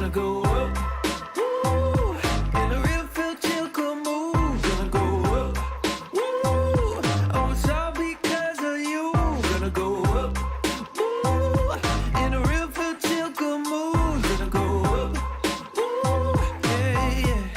gonna go up. Woo! In a real feel chill cool mood, gonna go up. Woo! Oh, it's all because of you, gonna go up. Woo! In a real feel chill cool mood, gonna go up. Woo! Yeah, yeah.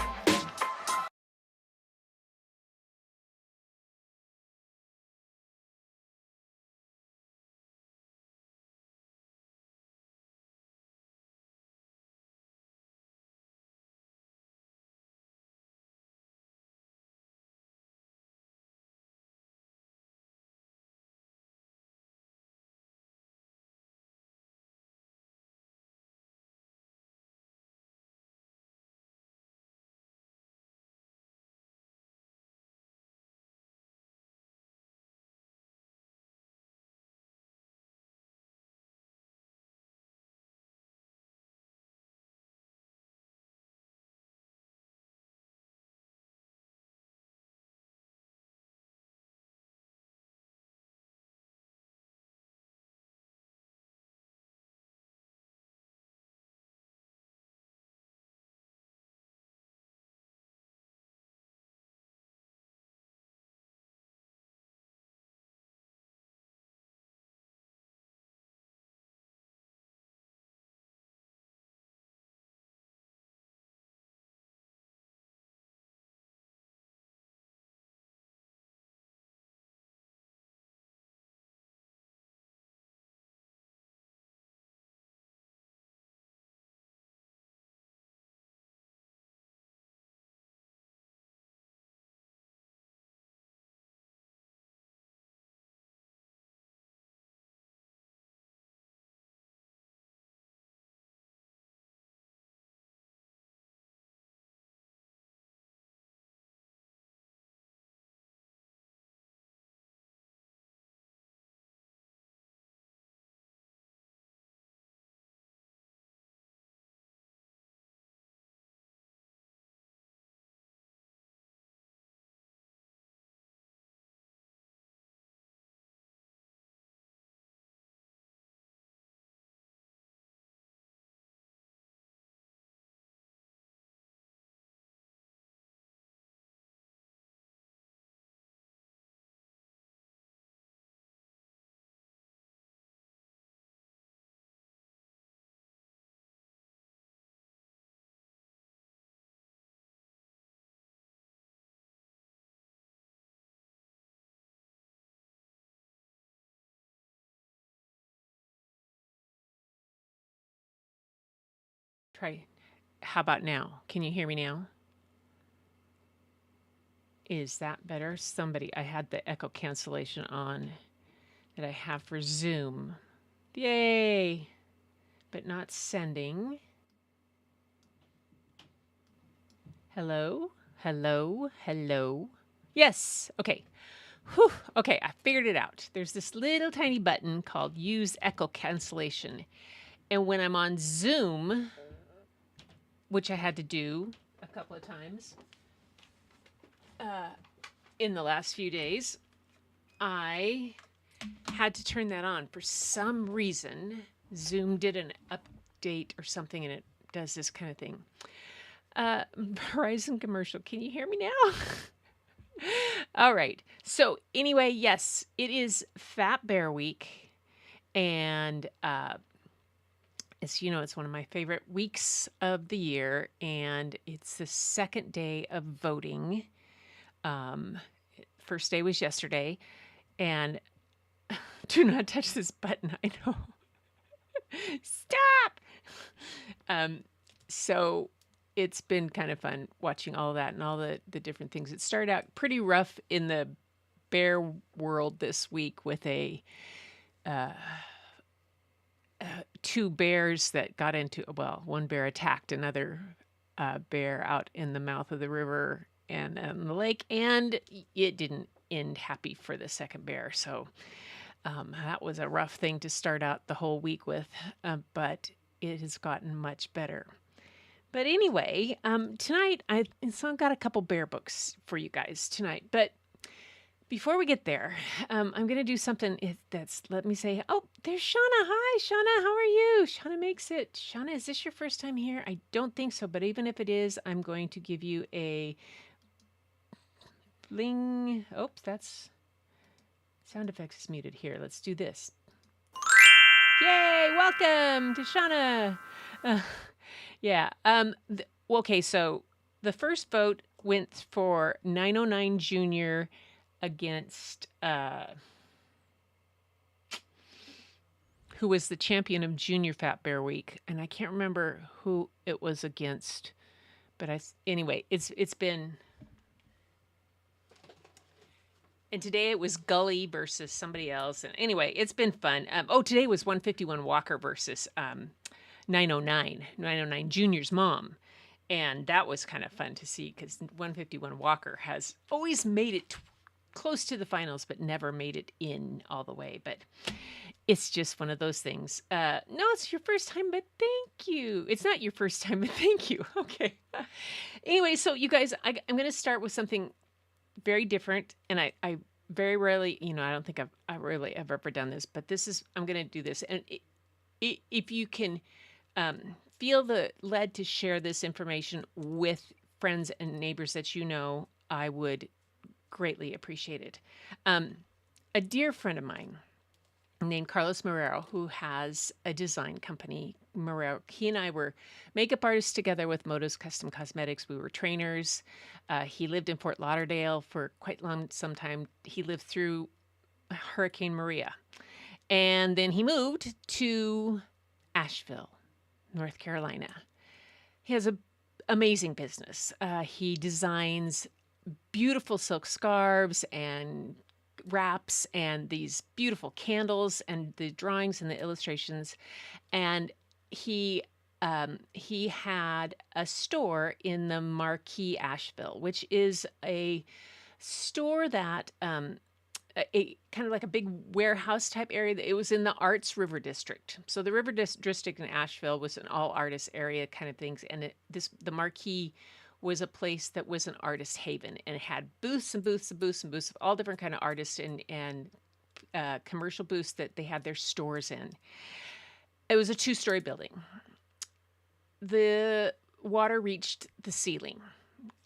Try. How about now? Can you hear me now? Is that better? Somebody, I had the echo cancellation on that I have for Zoom. Yay! But not sending. Hello? Hello? Hello? Yes. Okay. Whew. Okay, I figured it out. There's this little tiny button called Use Echo Cancellation. And when I'm on Zoom, which I had to do a couple of times in the last few days, I had to turn that on. For some reason, Zoom did an update or something and it does this kind of thing. Verizon commercial. Can you hear me now? All right. So, anyway, yes, it is Fat Bear Week. And it's one of my favorite weeks of the year. And it's the second day of voting. First day was yesterday. And do not touch this button. I know. Stop. So it's been kind of fun watching all that and all the different things. It started out pretty rough in the bear world this week with two bears that got into, well, one bear attacked another bear out in the mouth of the river and the lake, and it didn't end happy for the second bear. So that was a rough thing to start out the whole week with, but it has gotten much better. But anyway, tonight I've got a couple bear books for you guys tonight. But Before we get there, I'm going to do something that's, let me say, oh, there's Shauna. Hi, Shauna. How are you? Shauna makes it. Shauna, is this your first time here? I don't think so, but even if it is, I'm going to give you a bling. Oops, that's sound effects is muted here. Let's do this. Yay, welcome to Shauna. Uh, yeah. Okay, so the first vote went for 909 Junior against who was the champion of Junior Fat Bear Week, and I can't remember who it was against, but anyway, it's been. And today it was Gully versus somebody else. And anyway, it's been fun. Today was 151 Walker versus 909 Junior's mom. And that was kind of fun to see because 151 Walker has always made it close to the finals, but never made it in all the way. But it's just one of those things. No, it's your first time, but thank you. It's not your first time, but thank you. Okay. Anyway, so you guys, I'm going to start with something very different, and I very rarely, I don't think I really have ever done this, but I'm going to do this, and if you can feel the led to share this information with friends and neighbors that I would greatly appreciate it. A dear friend of mine named Carlos Marrero, who has a design company, Marrero. He and I were makeup artists together with Moto's Custom Cosmetics. We were trainers. He lived in Fort Lauderdale for quite some time. He lived through Hurricane Maria. And then he moved to Asheville, North Carolina. He has an amazing business. He designs beautiful silk scarves and wraps and these beautiful candles and the drawings and the illustrations. And he had a store in the Marquee, Asheville, which is a store that a kind of like a big warehouse type area. It was in the Arts River District. So the River District in Asheville was an all artist area kind of things, and the Marquee was a place that was an artist haven, and it had booths and booths and booths and booths of all different kind of artists and commercial booths that they had their stores in. It was a 2-story building. The water reached the ceiling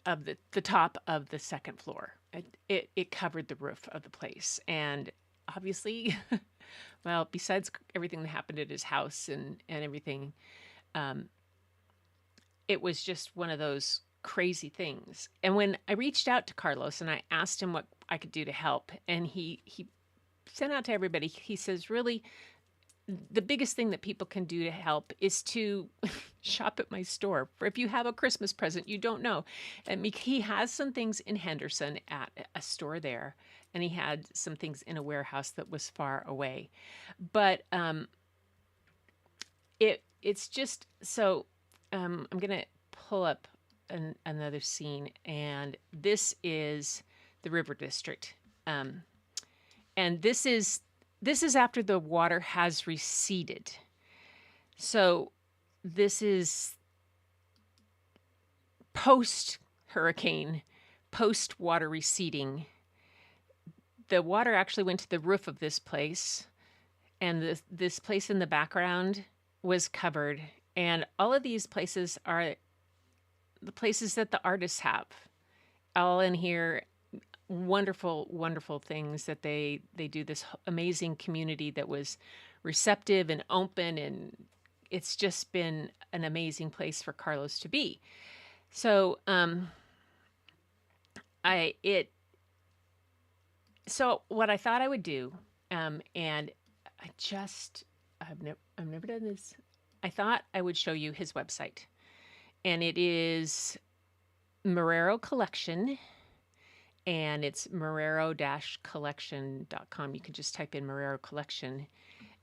of the top of the second floor. It covered the roof of the place, and obviously, well, besides everything that happened at his house and everything, it was just one of those crazy things. And when I reached out to Carlos and I asked him what I could do to help, and he sent out to everybody, he says, really, the biggest thing that people can do to help is to shop at my store. For if you have a Christmas present, you don't know. And he has some things in Henderson at a store there, and he had some things in a warehouse that was far away. But it's just so. I'm gonna pull up another scene, and this is the River District, and this is after the water has receded. So this is post hurricane, post water receding. The water actually went to the roof of this place, and this place in the background was covered. And all of these places are the places that the artists have, all in here. Wonderful, wonderful things that they do. This amazing community that was receptive and open, and it's just been an amazing place for Carlos to be. So, so what I thought I would do, and I've never done this. I thought I would show you his website, and it is Marrero Collection, and it's marrero-collection.com. You can just type in Marrero Collection,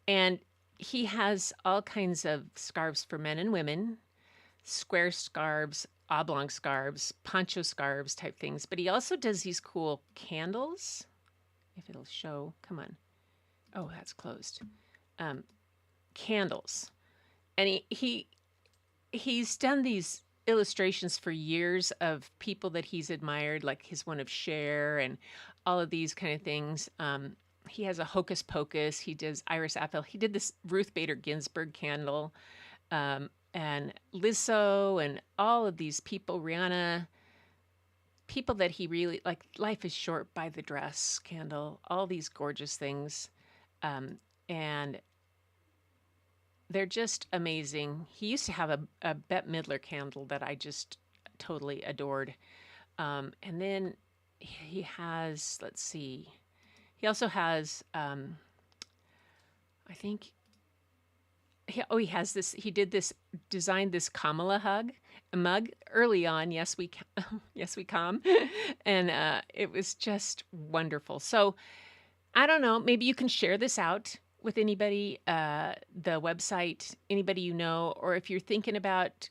and he has all kinds of scarves for men and women, square scarves, oblong scarves, poncho scarves type things. But he also does these cool candles. If it'll show, come on. Oh, that's closed. Candles. And he's done these illustrations for years of people that he's admired, like his one of Cher and all of these kind of things. He has a Hocus Pocus. He does Iris Apfel. He did this Ruth Bader Ginsburg candle, and Lizzo, and all of these people, Rihanna, people that he really like. Life is Short by the Dress candle, all these gorgeous things. And they're just amazing. He used to have a Bette Midler candle that I just totally adored. And then he has, let's see, he also has, I think, he has this, he did this, designed this Kamala a mug early on. Yes, yes, we come. And it was just wonderful. So I don't know, maybe you can share this out with anybody, the website, anybody you know, or if you're thinking about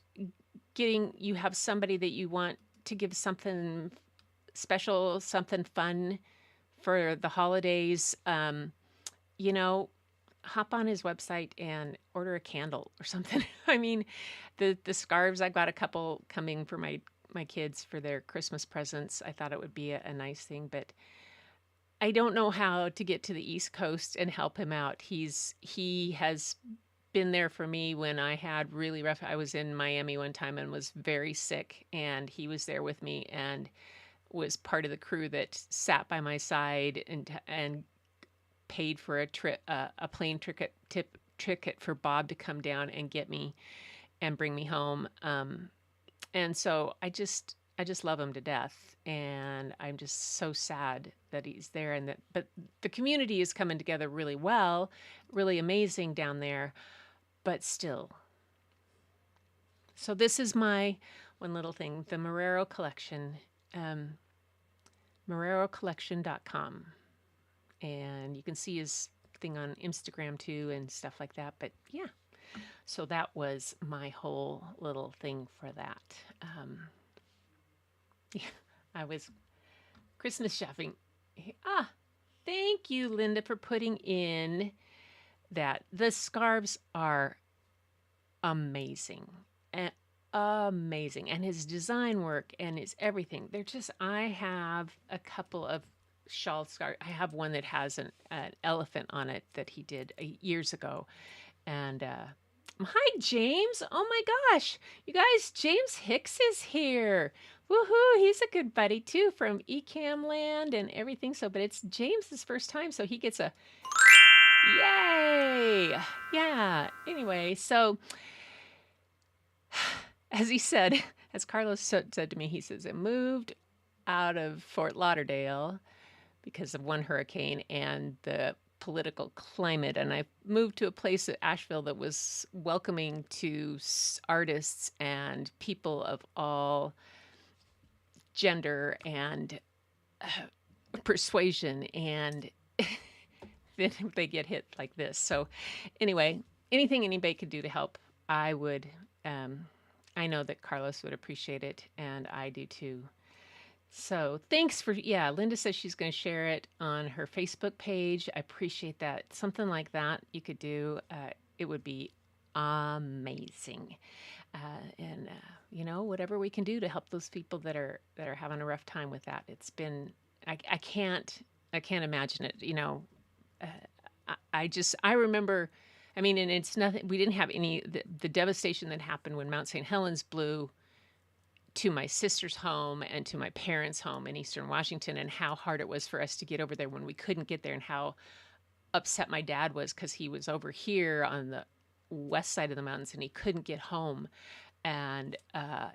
you have somebody that you want to give something special, something fun for the holidays, you know, hop on his website and order a candle or something. I mean, the scarves, I've got a couple coming for my kids for their Christmas presents. I thought it would be a nice thing, but I don't know how to get to the East Coast and help him out. He has been there for me when I had really rough. I was in Miami one time and was very sick, and he was there with me and was part of the crew that sat by my side and paid for a plane ticket for Bob to come down and get me and bring me home. And so I just love him to death, and I'm just so sad that he's there. But the community is coming together really well, really amazing down there, but still. So this is my one little thing, the Marrero Collection, MarreroCollection.com, and you can see his thing on Instagram too and stuff like that. But yeah, so that was my whole little thing for that. Yeah, I was Christmas shopping. Thank you, Linda, for putting in that. The scarves are amazing. Amazing. And his design work and his everything. They're just, I have a couple of shawl scarves. I have one that has an elephant on it that he did years ago. And hi, James. Oh my gosh. You guys, James Hicks is here. Woohoo. He's a good buddy too from Ecamm Land and everything. So, but it's James's first time, so he gets a yay. Yeah. Anyway, so as he said, as Carlos said to me, he says, it moved out of Fort Lauderdale because of one hurricane and the political climate. And I moved to a place at Asheville that was welcoming to artists and people of all gender and persuasion. And then they get hit like this. So anyway, anything anybody could do to help, I would. I know that Carlos would appreciate it, and I do too. So thanks for, Linda says she's going to share it on her Facebook page. I appreciate that. Something like that you could do. It would be amazing. And whatever we can do to help those people that are having a rough time with that. It's been, I can't imagine it. I remember, and it's nothing, we didn't have any, the devastation that happened when Mount St. Helens blew to my sister's home and to my parents' home in Eastern Washington, and how hard it was for us to get over there when we couldn't get there, and how upset my dad was because he was over here on the west side of the mountains and he couldn't get home. And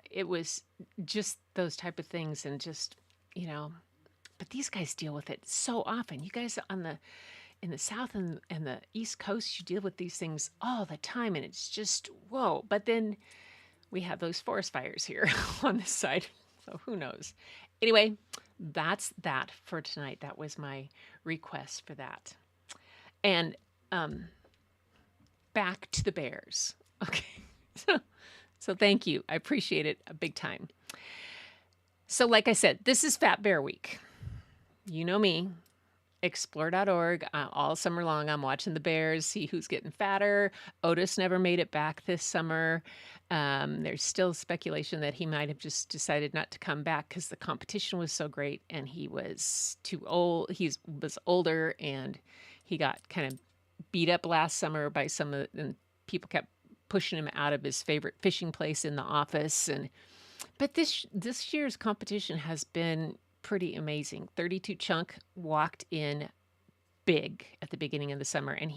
it was just those type of things, and just, but these guys deal with it so often. You guys in the South and the East Coast, you deal with these things all the time, and it's just, whoa. But then we have those forest fires here on this side, so who knows? Anyway, that's that for tonight. That was my request for that. And back to the bears. Okay, so thank you. I appreciate it big time. So like I said, this is Fat Bear Week. You know me. explore.org all summer long. I'm watching the bears, see who's getting fatter. Otis never made it back this summer. There's still speculation that he might have just decided not to come back because the competition was so great and he was too old. He was older and he got kind of beat up last summer by and people kept pushing him out of his favorite fishing place in the office. But this year's competition has been pretty amazing. 32 Chunk walked in big at the beginning of the summer, and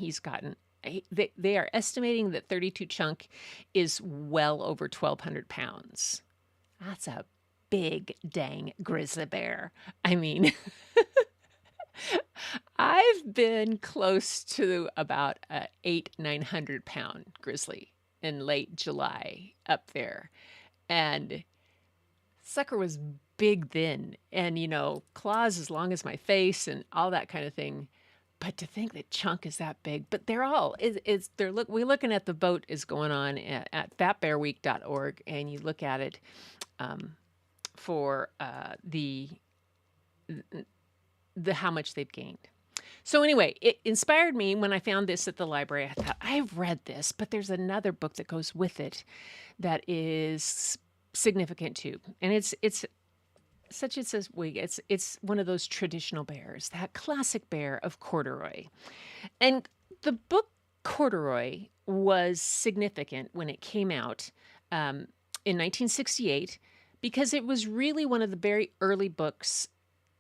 they are estimating that 32 Chunk is well over 1,200 pounds. That's a big dang grizzly bear. I mean, I've been close to about a 900 pound grizzly in late July up there. And sucker was big then, and claws as long as my face and all that kind of thing. But to think that Chunk is that big, but we're looking at the vote is going on at fatbearweek.org, and you look at it for the how much they've gained. So anyway, it inspired me when I found this at the library. I thought, I've read this, but there's another book that goes with it that is significant too. And it's one of those traditional bears, that classic bear of corduroy. And the book Corduroy was significant when it came out in 1968 because it was really one of the very early books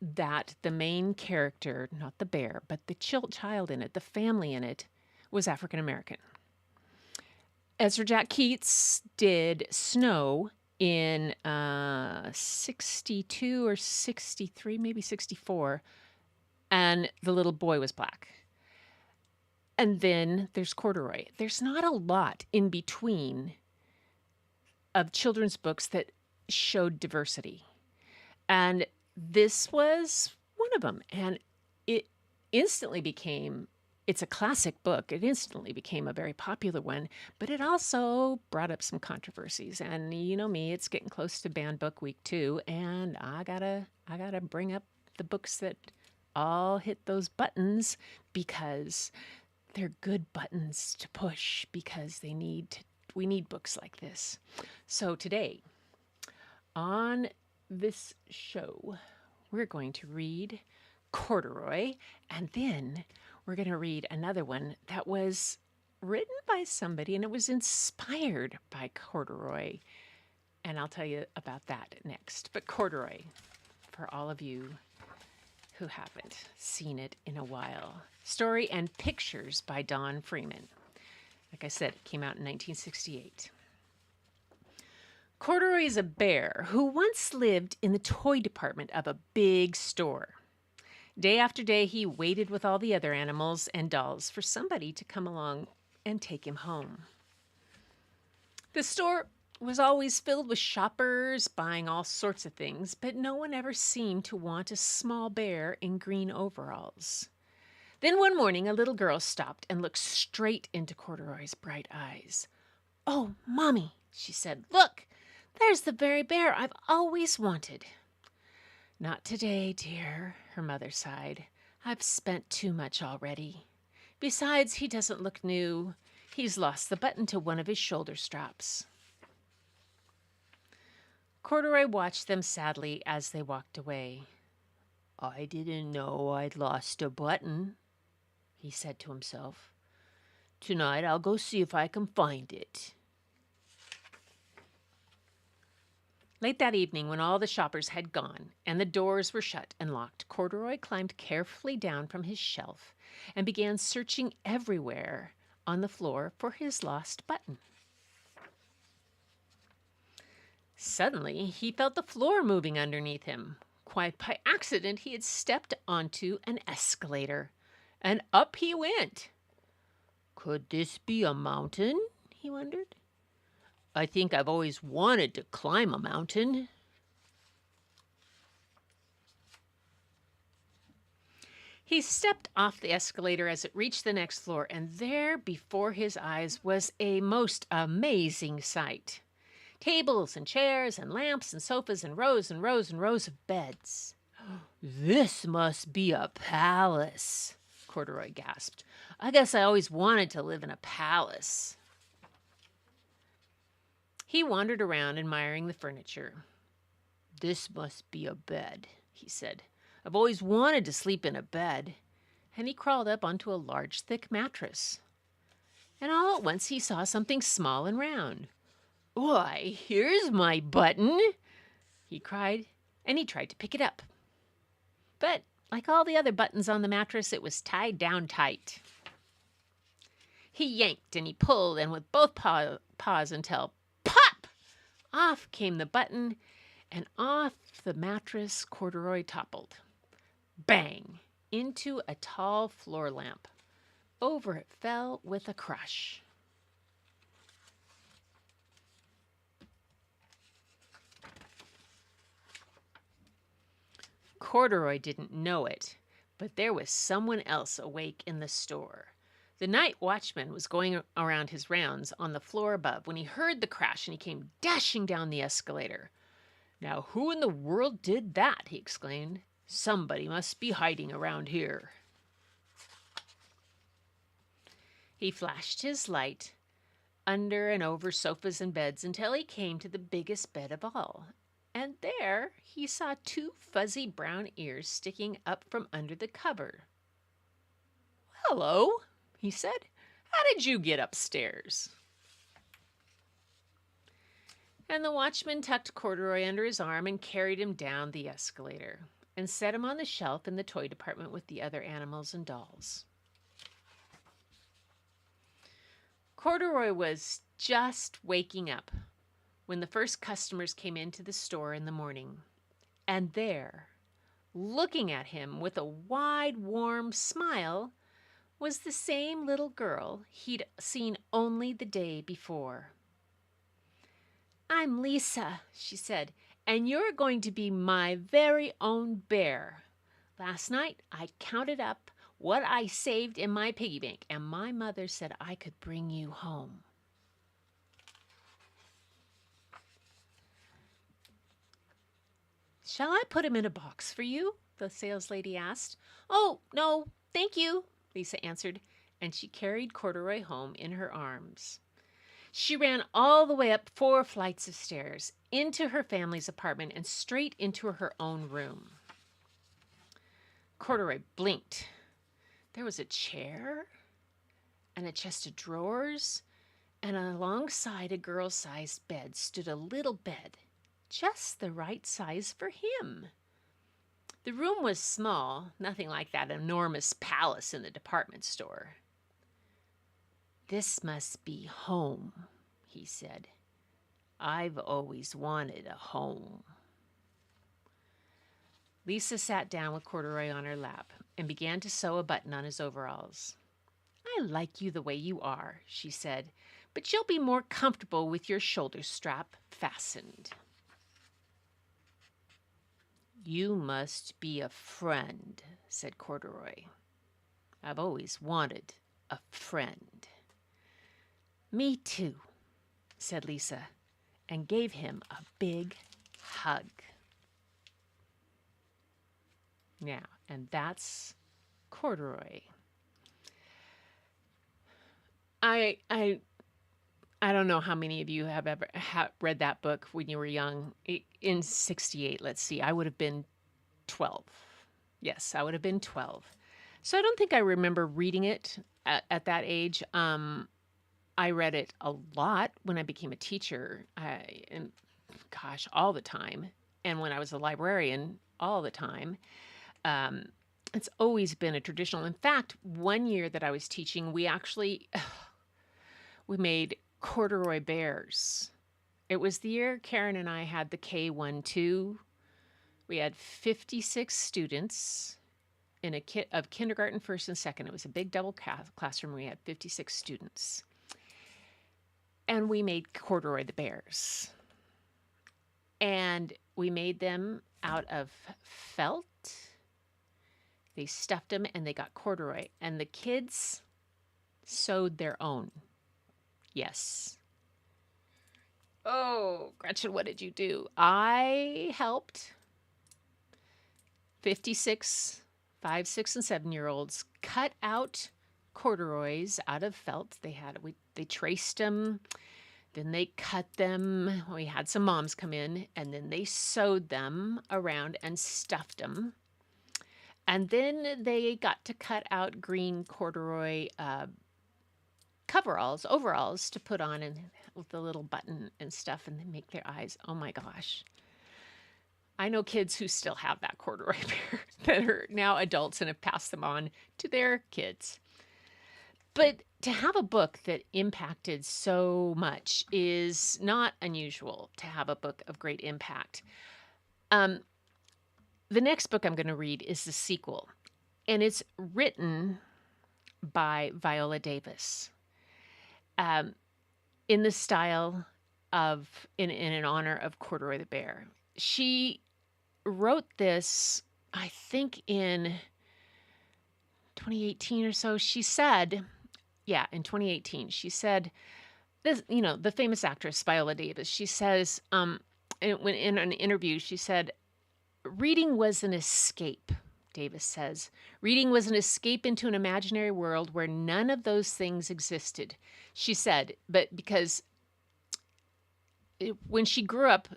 that the main character, not the bear, but the child in it, the family in it, was African American. Ezra Jack Keats did Snow in 62 or 63, maybe 64, and the little boy was black. And then there's Corduroy. There's not a lot in between of children's books that showed diversity. And this was one of them. And it instantly became, it's a classic book. It instantly became a very popular one, but it also brought up some controversies. And you know me, it's getting close to Banned Book Week too. And I gotta bring up the books that all hit those buttons because they're good buttons to push because we need books like this. So today on this show, we're going to read Corduroy, and then we're going to read another one that was written by somebody and it was inspired by Corduroy. And I'll tell you about that next. But Corduroy, for all of you who haven't seen it in a while. Story and pictures by Don Freeman. Like I said, it came out in 1968. Corduroy is a bear who once lived in the toy department of a big store. Day after day, he waited with all the other animals and dolls for somebody to come along and take him home. The store was always filled with shoppers buying all sorts of things, but no one ever seemed to want a small bear in green overalls. Then one morning, a little girl stopped and looked straight into Corduroy's bright eyes. "Oh, Mommy," she said, "look! There's the very bear I've always wanted." "Not today, dear," her mother sighed. "I've spent too much already. Besides, he doesn't look new. He's lost the button to one of his shoulder straps." Corduroy watched them sadly as they walked away. "I didn't know I'd lost a button," he said to himself. "Tonight I'll go see if I can find it." Late that evening, when all the shoppers had gone and the doors were shut and locked, Corduroy climbed carefully down from his shelf and began searching everywhere on the floor for his lost button. Suddenly, he felt the floor moving underneath him. Quite by accident, he had stepped onto an escalator, and up he went. Could this be a mountain? He wondered. I think I've always wanted to climb a mountain. He stepped off the escalator as it reached the next floor, and there before his eyes was a most amazing sight. Tables and chairs and lamps and sofas and rows and rows and rows of beds. "This must be a palace," Corduroy gasped. "I guess I always wanted to live in a palace." He wandered around, admiring the furniture. "This must be a bed," he said. "I've always wanted to sleep in a bed." And he crawled up onto a large, thick mattress. And all at once he saw something small and round. "Why, here's my button!" he cried, and he tried to pick it up. But like all the other buttons on the mattress, it was tied down tight. He yanked and he pulled, and with both paws until pop! Off came the button, and off the mattress Corduroy toppled. Bang! Into a tall floor lamp. Over it fell with a crush. Corduroy didn't know it, but there was someone else awake in the store. The night watchman was going around his rounds on the floor above when he heard the crash, and he came dashing down the escalator. "Now who in the world did that?" he exclaimed. "Somebody must be hiding around here." He flashed his light under and over sofas and beds until he came to the biggest bed of all. And there he saw two fuzzy brown ears sticking up from under the cover. "Hello," he said. "How did you get upstairs?" And the watchman tucked Corduroy under his arm and carried him down the escalator and set him on the shelf in the toy department with the other animals and dolls. Corduroy was just waking up when the first customers came into the store in the morning. And there, looking at him with a wide, warm smile, was the same little girl he'd seen only the day before. "I'm Lisa," she said, "and you're going to be my very own bear. Last night I counted up what I saved in my piggy bank, and my mother said I could bring you home." "Shall I put him in a box for you?" the saleslady asked. "Oh, no, thank you," Lisa answered, and she carried Corduroy home in her arms. She ran all the way up 4 flights of stairs, into her family's apartment, and straight into her own room. Corduroy blinked. There was a chair and a chest of drawers, and alongside a girl-sized bed stood a little bed, just the right size for him. The room was small, nothing like that enormous palace in the department store. "This must be home," he said. "I've always wanted a home." Lisa sat down with Corduroy on her lap and began to sew a button on his overalls. "I like you the way you are," she said, "but you'll be more comfortable with your shoulder strap fastened." "You must be a friend," said Corduroy. "I've always wanted a friend." "Me too," said Lisa, and gave him a big hug. Now, and that's Corduroy. I don't know how many of you have ever read that book when you were young. In 68, let's see, I would have been 12. Yes, I would have been 12. So I don't think I remember reading it at that age. I read it a lot when I became a teacher, and gosh, all the time. And when I was a librarian, all the time. It's always been a traditional. In fact, one year that I was teaching, we made corduroy bears. It was the year Karen and I had the K-1-2. We had 56 students in a kit of kindergarten, first and second. It was a big double classroom. We had 56 students. And we made corduroy the bears. And we made them out of felt. They stuffed them and they got corduroy. And the kids sewed their own. Yes. Oh, Gretchen, what did you do? I helped. 56, 5, 6, and 7-year-olds cut out corduroys out of felt. They traced them, then they cut them. We had some moms come in, and then they sewed them around and stuffed them. And then they got to cut out green corduroy overalls to put on, and with the little button and stuff, and then make their eyes. Oh my gosh. I know kids who still have that corduroy pair that are now adults and have passed them on to their kids. But to have a book that impacted so much is not unusual to have a book of great impact. The next book I'm going to read is the sequel, and it's written by Viola Davis in the style of, in honor of Corduroy the Bear. She wrote this, I think, in 2018 or so. She said, in 2018, she said, this, the famous actress Viola Davis, she says, in an interview, she said, reading was an escape, Davis says. Reading was an escape into an imaginary world where none of those things existed. She said, but because when she grew up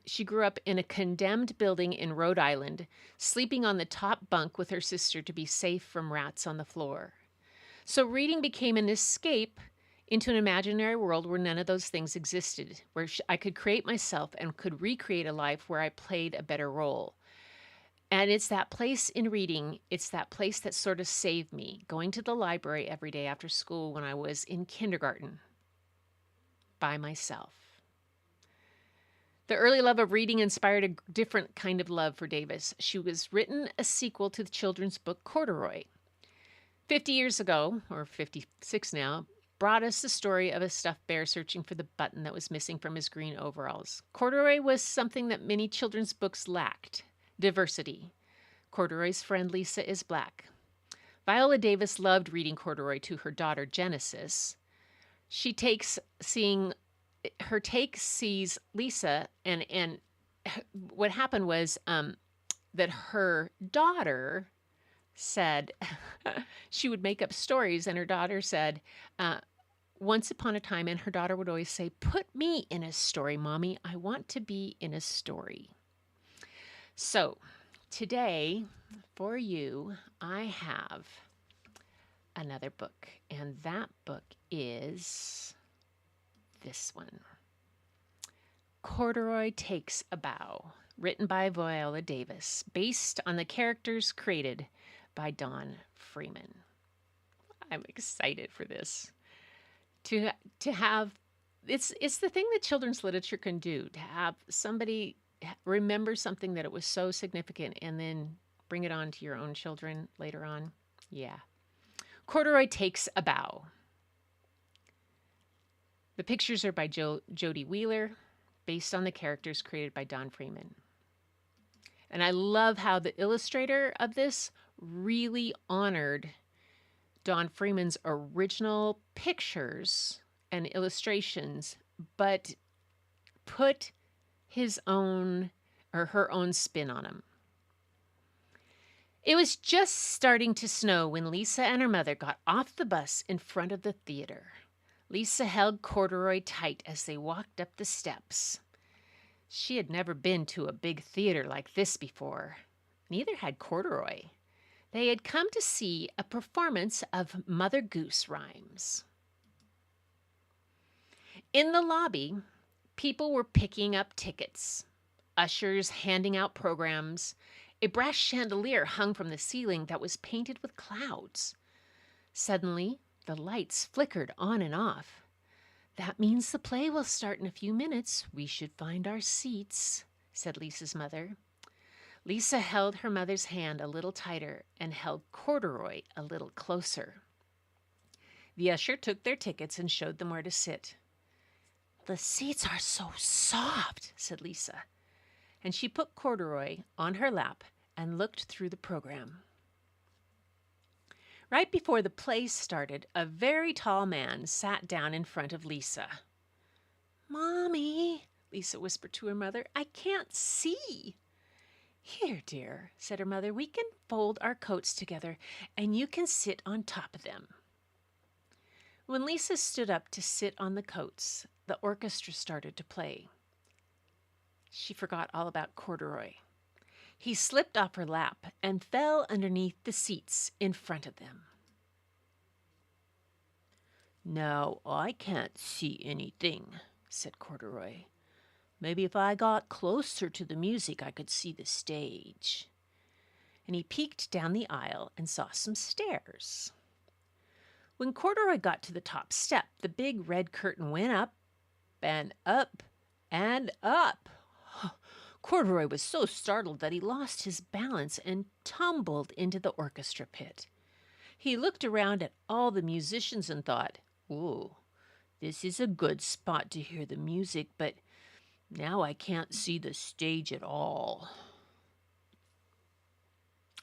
in a condemned building in Rhode Island, sleeping on the top bunk with her sister to be safe from rats on the floor. So reading became an escape into an imaginary world where none of those things existed, where I could create myself and could recreate a life where I played a better role. And it's that place in reading, it's that place that sort of saved me, going to the library every day after school when I was in kindergarten by myself. The early love of reading inspired a different kind of love for Davis. She was written a sequel to the children's book Corduroy. 50 years ago, or 56 now, brought us the story of a stuffed bear searching for the button that was missing from his green overalls. Corduroy was something that many children's books lacked: diversity. Corduroy's friend Lisa is black. Viola Davis loved reading Corduroy to her daughter Genesis. Her take sees Lisa, and what happened was that her daughter said she would make up stories, and her daughter said, once upon a time, and her daughter would always say, "Put me in a story, Mommy. I want to be in a story." So today, for you, I have another book, and that book is this one. Corduroy Takes a Bow, written by Viola Davis, based on the characters created by Don Freeman. I'm excited for this. To have, it's the thing that children's literature can do, to have somebody remember something that it was so significant and then bring it on to your own children later on. Yeah. Corduroy Takes a Bow. The pictures are by Jody Wheeler, based on the characters created by Don Freeman. And I love how the illustrator of this really honored Don Freeman's original pictures and illustrations, but put his own or her own spin on them. It was just starting to snow when Lisa and her mother got off the bus in front of the theater. Lisa held Corduroy tight as they walked up the steps. She had never been to a big theater like this before. Neither had Corduroy. They had come to see a performance of Mother Goose rhymes. In the lobby, people were picking up tickets, ushers handing out programs. A brass chandelier hung from the ceiling that was painted with clouds. Suddenly, the lights flickered on and off. "That means the play will start in a few minutes. We should find our seats," said Lisa's mother. Lisa held her mother's hand a little tighter and held Corduroy a little closer. The usher took their tickets and showed them where to sit. "The seats are so soft," said Lisa, and she put Corduroy on her lap and looked through the program. Right before the play started, a very tall man sat down in front of Lisa. "Mommy," Lisa whispered to her mother, "I can't see." "Here, dear," said her mother, "we can fold our coats together, and you can sit on top of them." When Lisa stood up to sit on the coats, the orchestra started to play. She forgot all about Corduroy. He slipped off her lap and fell underneath the seats in front of them. "Now I can't see anything," said Corduroy. "Maybe if I got closer to the music, I could see the stage." And he peeked down the aisle and saw some stairs. When Corduroy got to the top step, the big red curtain went up and up and up. Corduroy was so startled that he lost his balance and tumbled into the orchestra pit. He looked around at all the musicians and thought, "Ooh, this is a good spot to hear the music, but now I can't see the stage at all."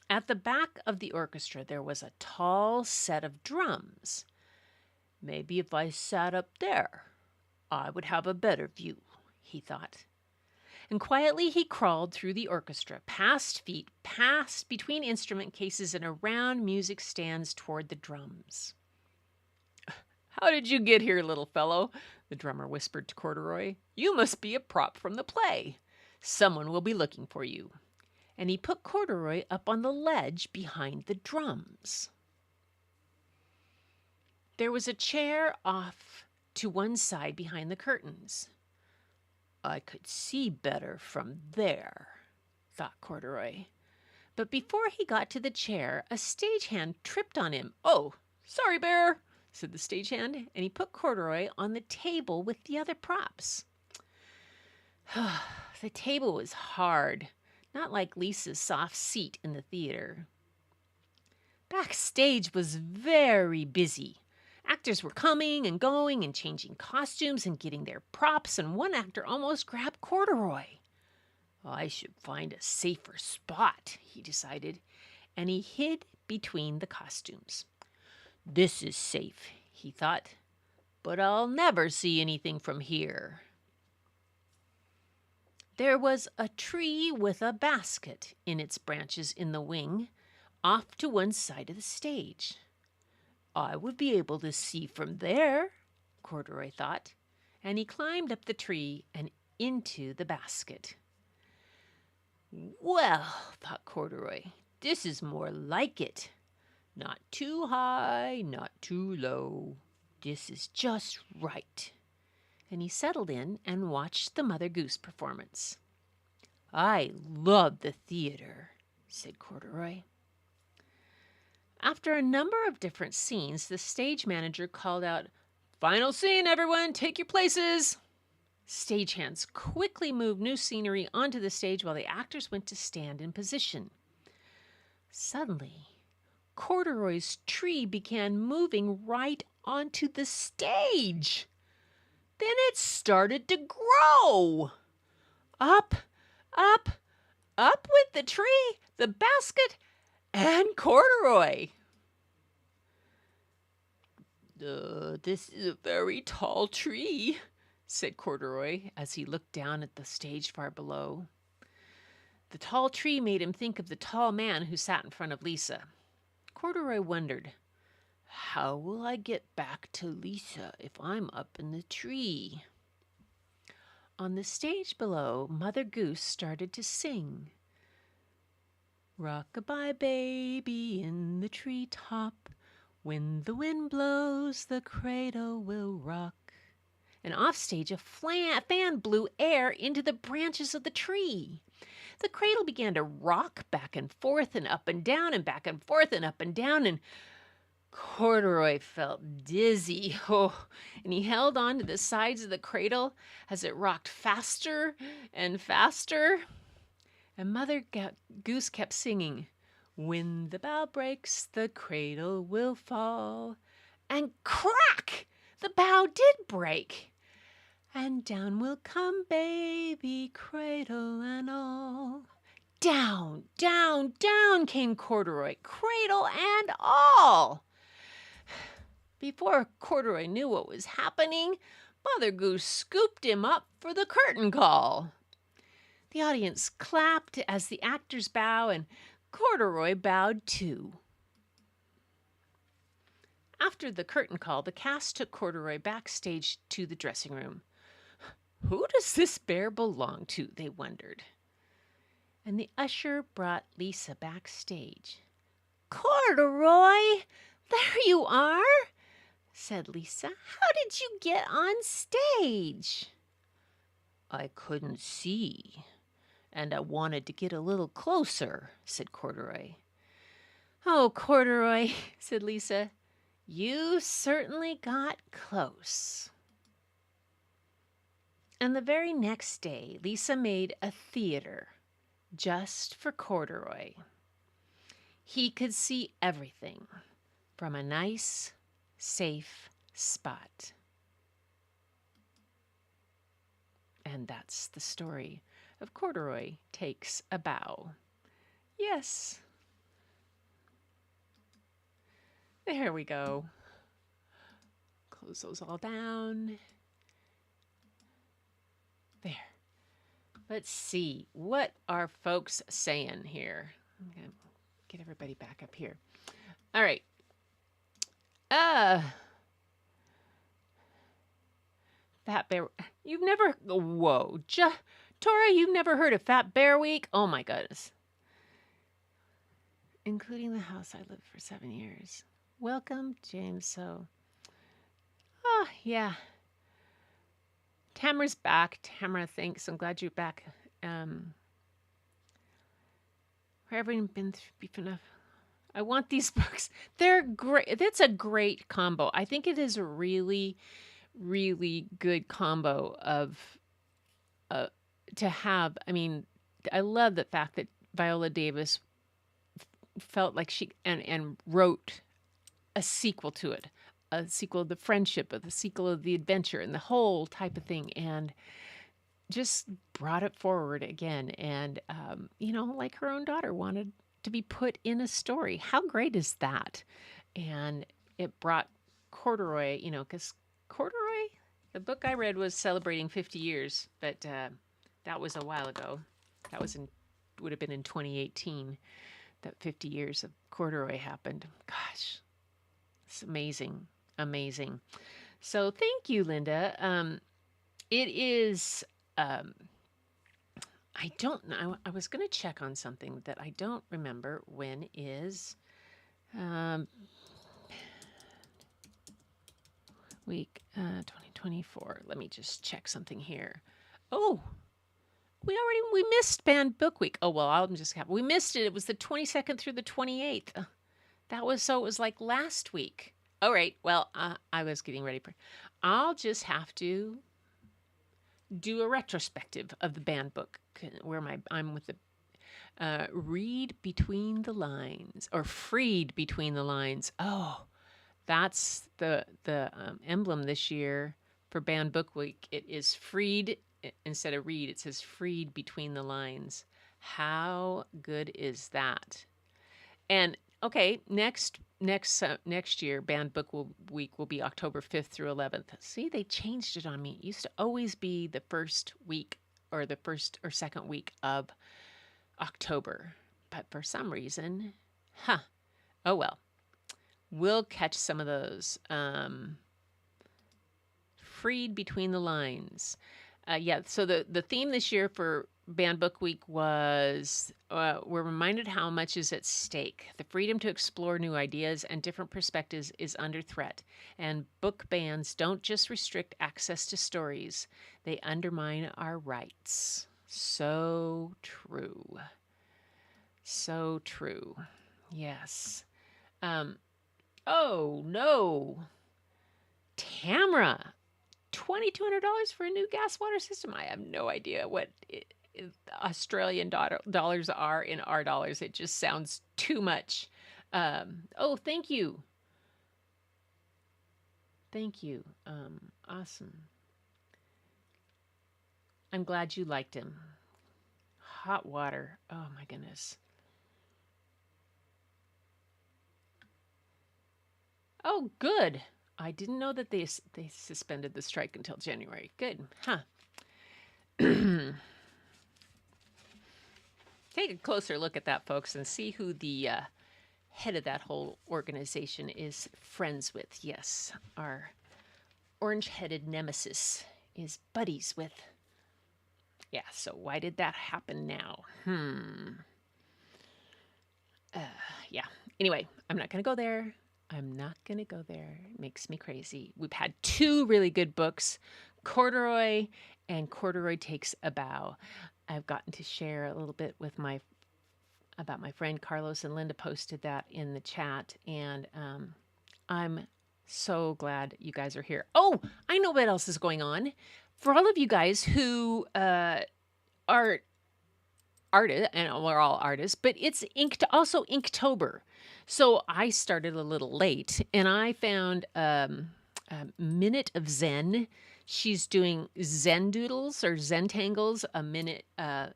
At the back of the orchestra, there was a tall set of drums. "Maybe if I sat up there, I would have a better view," he thought. And quietly he crawled through the orchestra, past feet, past between instrument cases and around music stands toward the drums. "How did you get here, little fellow?" the drummer whispered to Corduroy. "You must be a prop from the play. Someone will be looking for you." And he put Corduroy up on the ledge behind the drums. There was a chair off to one side behind the curtains. "I could see better from there," thought Corduroy. But before he got to the chair, a stagehand tripped on him. "Oh, sorry, Bear," said the stagehand, and he put Corduroy on the table with the other props. The table was hard, not like Lisa's soft seat in the theater. Backstage was very busy. Actors were coming and going and changing costumes and getting their props, and one actor almost grabbed Corduroy. "I should find a safer spot," he decided, and he hid between the costumes. "This is safe," he thought, "but I'll never see anything from here." There was a tree with a basket in its branches in the wing, off to one side of the stage. "I would be able to see from there," Corduroy thought, and he climbed up the tree and into the basket. "Well," thought Corduroy, "this is more like it. Not too high, not too low. This is just right." And he settled in and watched the Mother Goose performance. "I love the theater," said Corduroy. After a number of different scenes, the stage manager called out, "Final scene, everyone, take your places." Stagehands quickly moved new scenery onto the stage while the actors went to stand in position. Suddenly, Corduroy's tree began moving right onto the stage. Then it started to grow. Up, up, up with the tree, the basket, and Corduroy. "This is a very tall tree," said Corduroy as he looked down at the stage far below. The tall tree made him think of the tall man who sat in front of Lisa. Corduroy wondered, "How will I get back to Lisa if I'm up in the tree?" On the stage below, Mother Goose started to sing. "Rock-a-bye baby in the treetop, when the wind blows the cradle will rock." And offstage, a fan blew air into the branches of the tree. The cradle began to rock back and forth and up and down and back and forth and up and down, and Corduroy felt dizzy. And he held on to the sides of the cradle as it rocked faster and faster. And Mother Goose kept singing, "When the bough breaks, the cradle will fall." And crack! The bough did break. "And down will come baby, cradle and all." Down, down, down came Corduroy, cradle and all. Before Corduroy knew what was happening, Mother Goose scooped him up for the curtain call. The audience clapped as the actors bow, and Corduroy bowed too. After the curtain call, the cast took Corduroy backstage to the dressing room. Who does this bear belong to? They wondered. And the usher brought Lisa backstage. Corduroy, there you are, said Lisa. How did you get on stage? I couldn't see, and I wanted to get a little closer, said Corduroy. Oh, Corduroy, said Lisa, you certainly got close. And the very next day, Lisa made a theater just for Corduroy. He could see everything from a nice, safe spot. And that's the story of Corduroy Takes a Bow. Yes. There we go. Close those all down. There. Let's see. What are folks saying here? I'm going to get everybody back up here. All right. Fat Bear. You've never... Whoa. Tora, you've never heard of Fat Bear Week? Oh, my goodness. Including the house I lived for 7 years. Welcome, James. So... Oh, yeah. Tamara's back. Tamara, thanks. I'm glad you're back. Wherever you've been through enough. I want these books. They're great. That's a great combo. I think it is a really, really good combo of to have. I mean, I love the fact that Viola Davis felt like she and wrote a sequel to it. A sequel of the friendship, of the sequel of the adventure, and the whole type of thing, and just brought it forward again. And, like her own daughter wanted to be put in a story. How great is that? And it brought Corduroy, because Corduroy, the book I read was celebrating 50 years, but that was a while ago. That would have been in 2018 that 50 years of Corduroy happened. Gosh, it's amazing. Amazing. So thank you, Linda. It is, I don't know. I was going to check on something that I don't remember when is week 2024. Let me just check something here. Oh, we missed Banned Book Week. Oh, well, I'm just happy. We missed it. It was the 22nd through the 28th. It was like last week. All right. Well, I was getting ready for. I'll just have to do a retrospective of the banned book where I'm with the read between the lines or freed between the lines. Oh, that's the emblem this year for Banned Book Week. It is freed instead of read. It says freed between the lines. How good is that? And okay, next year, Banned Book Week will be October 5th through 11th. See, they changed it on me. It used to always be the first week or the first or second week of October. But for some reason, oh well. We'll catch some of those. Freed between the lines. So the theme this year for Banned Book Week was we're reminded how much is at stake. The freedom to explore new ideas and different perspectives is under threat. And book bans don't just restrict access to stories, they undermine our rights. So true. So true. Yes. Oh, no. Tamara, $2,200 for a new gas water system. I have no idea what Australian dollars are in our dollars. It just sounds too much. Oh, thank you. Thank you. Awesome. I'm glad you liked him. Hot water. Oh, my goodness. Oh, good. I didn't know that they suspended the strike until January. Good. Huh. take a closer look at that, folks, and see who the head of that whole organization is friends with. Yes, our orange-headed nemesis is buddies with. Yeah, so why did that happen now? Yeah. Anyway, I'm not going to go there. I'm not going to go there. It makes me crazy. We've had 2 really good books, Corduroy and Corduroy Takes a Bow. I've gotten to share a little bit with about my friend Carlos, and Linda posted that in the chat. And I'm so glad you guys are here. Oh, I know what else is going on. For all of you guys who are artists, and we're all artists, but it's also Inktober. So I started a little late, and I found a Minute of Zen. She's doing Zen doodles or Zen tangles, a minute, an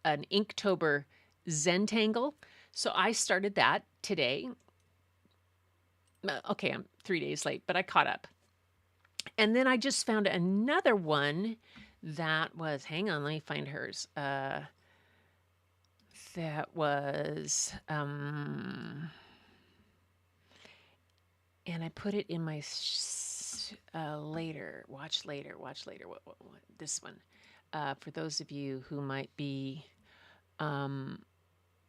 Inktober Zen tangle. So I started that today. Okay, I'm 3 days late, but I caught up. And then I just found another one that was, hang on, let me find hers. That was, and I put it in my later, watch later, what, this one. For those of you who might be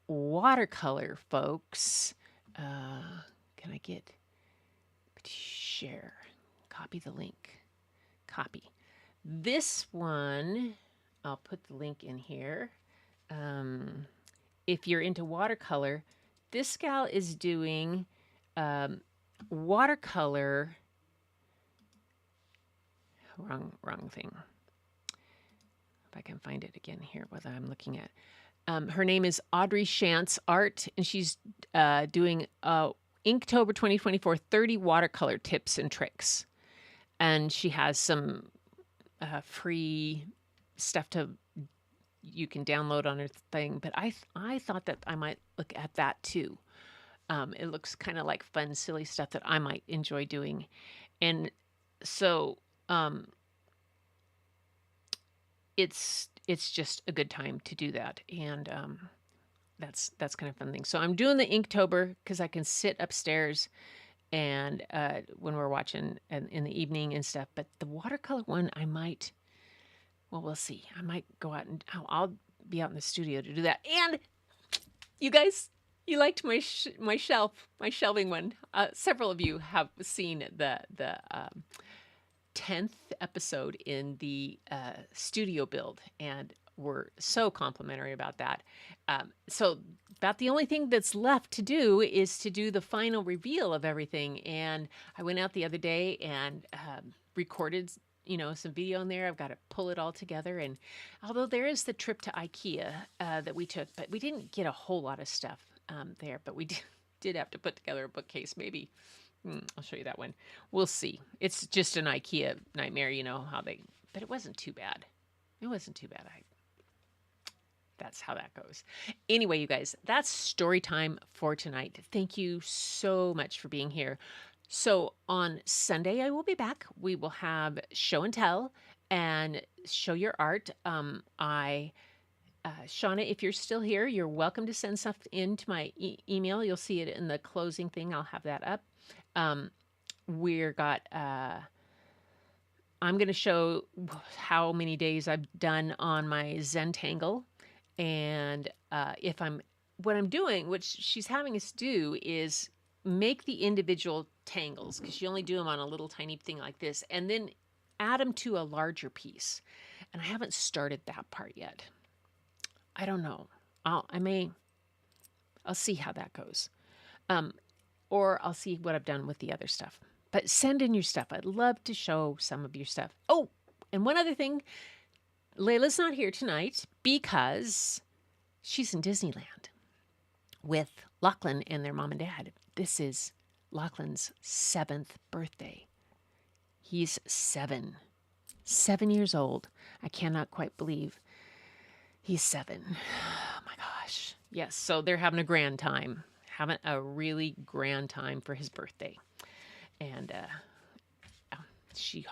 watercolor folks, can I get share? Copy the link. Copy. This one, I'll put the link in here. If you're into watercolor, this gal is doing watercolor. Wrong thing. If I can find it again here, what I'm looking at. Her name is Audrey Shantz Art, and she's doing Inktober 2024 30 watercolor tips and tricks. And she has some free stuff you can download on her thing. But I thought that I might look at that too. It looks kind of like fun, silly stuff that I might enjoy doing. And so it's just a good time to do that. And that's kind of fun thing. So I'm doing the Inktober because I can sit upstairs and when we're watching in the evening and stuff. But the watercolor one, we'll see. I might go out and I'll be out in the studio to do that. And you guys, you liked my shelving one. Several of you have seen the 10th episode in the studio build, and were so complimentary about that. So about the only thing that's left to do is to do the final reveal of everything. And I went out the other day and recorded, some video in there. I've got to pull it all together. And although there is the trip to IKEA that we took, but we didn't get a whole lot of stuff there. But we did have to put together a bookcase, maybe. I'll show you that one. We'll see. It's just an IKEA nightmare, but it wasn't too bad. It wasn't too bad. That's how that goes. Anyway, you guys, that's story time for tonight. Thank you so much for being here. So on Sunday, I will be back. We will have show and tell and show your art. Shauna, if you're still here, you're welcome to send stuff into my email. You'll see it in the closing thing. I'll have that up. I'm going to show how many days I've done on my Zentangle. And what I'm doing, which she's having us do, is make the individual tangles, because you only do them on a little tiny thing like this, and then add them to a larger piece. And I haven't started that part yet. I don't know. I'll see how that goes. Or I'll see what I've done with the other stuff. But send in your stuff. I'd love to show some of your stuff. Oh, and one other thing. Layla's not here tonight because she's in Disneyland with Lachlan and their mom and dad. This is Lachlan's 7th birthday. He's 7 years old. I cannot quite believe he's 7. Oh my gosh. Yes, so they're having a grand time. Having a really grand time for his birthday. And she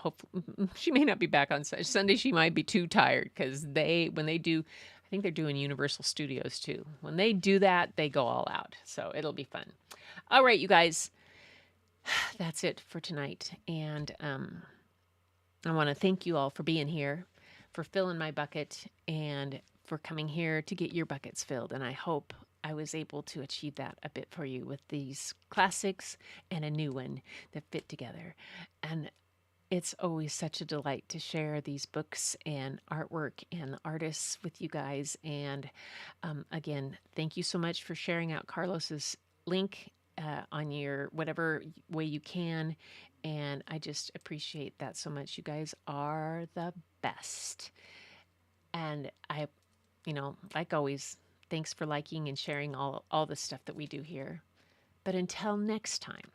may not be back on Sunday. She might be too tired because when they do, I think they're doing Universal Studios too. When they do that, they go all out. So it'll be fun. All right, you guys, that's it for tonight. And I want to thank you all for being here, for filling my bucket, and for coming here to get your buckets filled. And I hope I was able to achieve that a bit for you with these classics and a new one that fit together. And it's always such a delight to share these books and artwork and the artists with you guys. And again, thank you so much for sharing out Carlos's link on your whatever way you can. And I just appreciate that so much. You guys are the best. And I, like always, thanks for liking and sharing all the stuff that we do here. But until next time,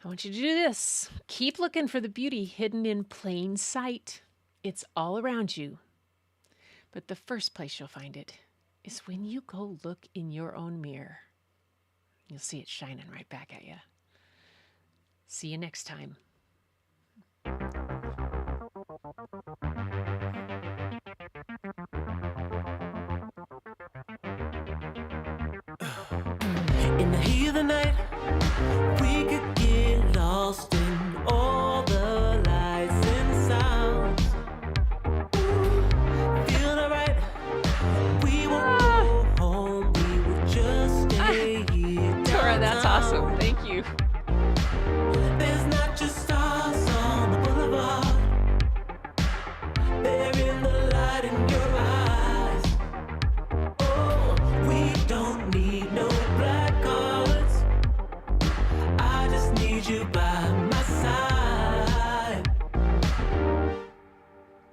I want you to do this. Keep looking for the beauty hidden in plain sight. It's all around you. But the first place you'll find it is when you go look in your own mirror. You'll see it shining right back at you. See you next time. In the heat of the night, we could get lost in all the lights and sounds. Feeling alright, we won't go home, we will just stay here. Tora, that's awesome. Thank you. There's not just stars on the boulevard, they're in the light in your eyes. Oh, we don't need no black cards, I just need you by my side.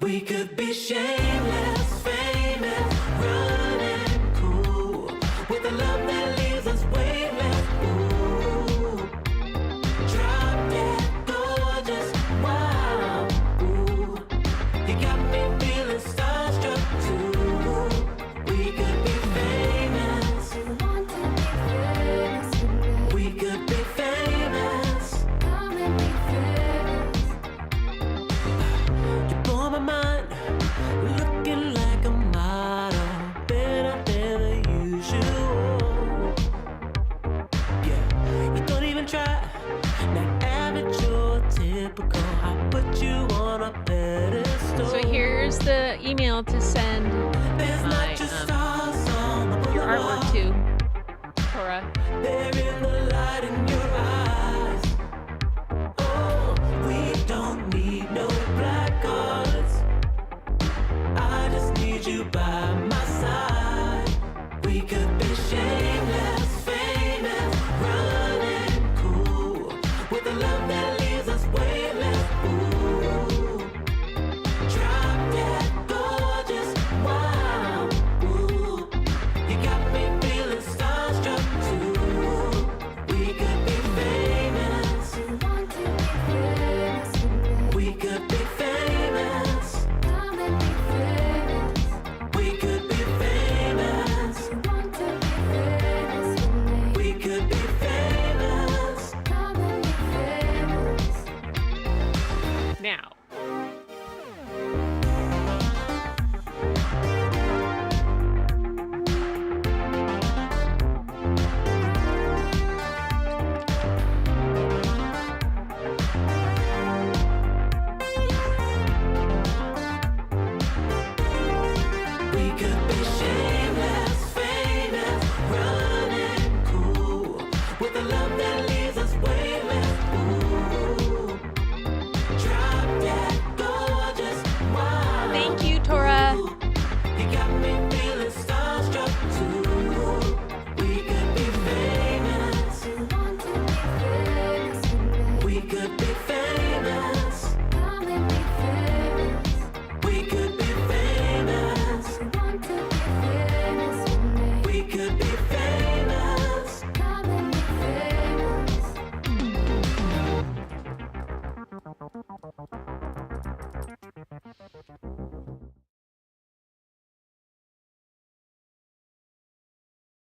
We could be shameless, famous, running cool, with a love that leaves us weightless. Ooh, drop dead gorgeous, wow. Ooh, you got me feeling starstruck too. We could be famous, we could be famous. You blow my mind, looking like a model, better than the usual. Yeah, you don't even try, not average or typical. I put you on a pedestal. So here's the email to send There's my not just stars on the your artwork boulevard, to, Tora. they're in the light in your eyes. Oh, we don't need no black cards, I just need you by my side. We could be shameless, famous, running cool, with a love that leaves us weightless. Ooh, drop dead gorgeous, wow. Ooh, you got me feeling starstruck too. We could be famous, we could be famous, we could be famous, we could be famous. Now. We could be shameless, famous, running cool, with a love that leaves us weightless. Ooh, drop dead gorgeous, wow. Thank you, Tora. You got me feeling starstruck too.